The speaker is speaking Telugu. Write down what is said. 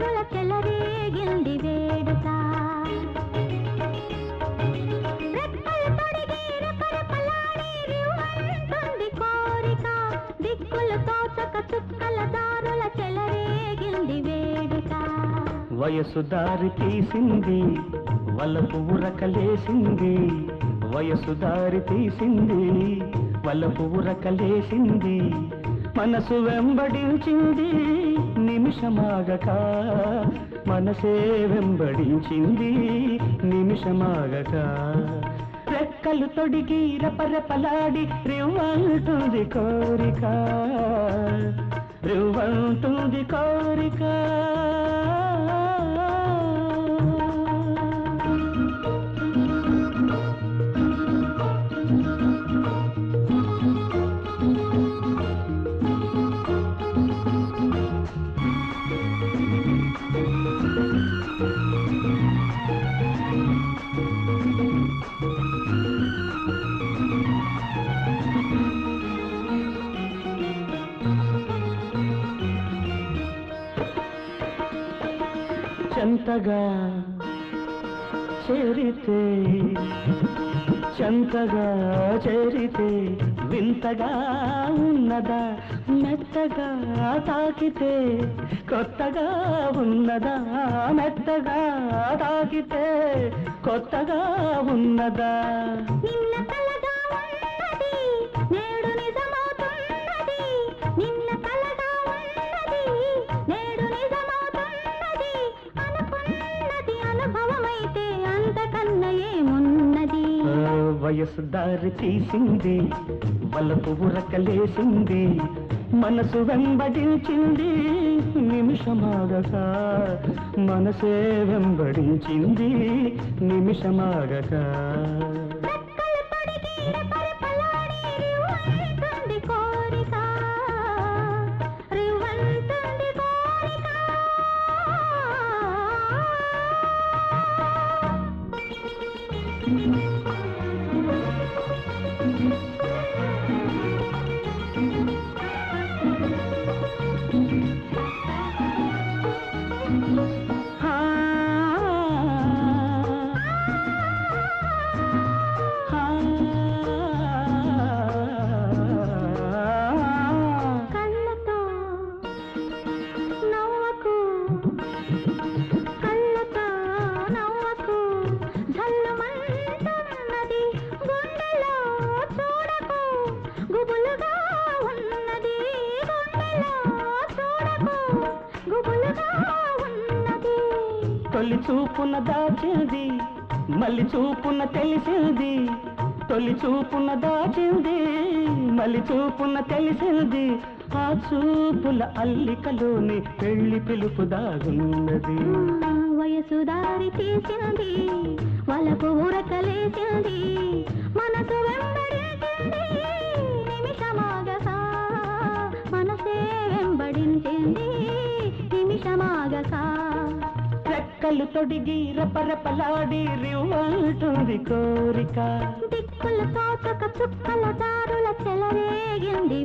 దారుల చెలరేగింది వేడుక రెక్కలు తొడిగి రెపరెపలాడి రివ్వంటుంది కోరిక దిక్కులు తోచక చుక్కల దారుల చెలరేగింది వేడుక వయసు దారి తీసింది వలపు ఉరకలేసింది వయసు దారి తీసింది వలపు ఉరకలేసింది మనసు వెంబడించింది నిమిషమాగక మనసే వెంబడించింది నిమిషమాగక రెక్కలు తొడిగి రెపరెపలాడి రివ్వంటుంది కోరిక రివ్వంటుంది కోరిక చెంతగా చేరితే చెంతగా చేరితే వింతగా ఉన్నదా మెత్తగా తాకితే కొత్తగా ఉన్నదా మెత్తగా తాకితే కొత్తగా ఉన్నదా నిన్న కలగా ఉన్నది నేడు నిజమవుతున్నది నిన్న కలగా ఉన్నది నేడు నిజమవుతున్నది అనుకున్నది అనుభవమైతే అంతకన్నా ఏమున్నది వయసు దారి తీసింది వలపు ఉరకలేసింది మనసు వెంబడించింది నిమిషమాగక మనసే వెంబడించింది నిమిషమాగక రెక్కలు తొడిగి రెపరెపలాడి రివ్వంటుంది కోరిక రివ్వంటుంది కోరిక కళ్ళతో నవ్వకు కళ్ళతో నవ్వకు జల్లుమంటున్నది గుండెలో చూడకు గుబులుగా ఉన్నది గుండెలో చూడకు గుబులుగా ఉన్నది తొలి చూపున దాచింది మళ్ళీ చూపున తెలిసింది తొలి చూపున దాచింది మళ్ళీ చూపున తెలిసింది ఆ చూపుల అల్లికలోని పెళ్లి పిలుపు దాగున్నది వయసు దారి తీసింది వలపు ఉరకలేసింది మనసు వెంబడించింది నిమిషమాగక మనసే వెంబడించింది నిమిషమాగక రెక్కలు తొడిగి రెపరెపలాడి రివ్వంటుంది కోరిక దిక్కులు తోచక చుక్కల దారుల చెలరేగింది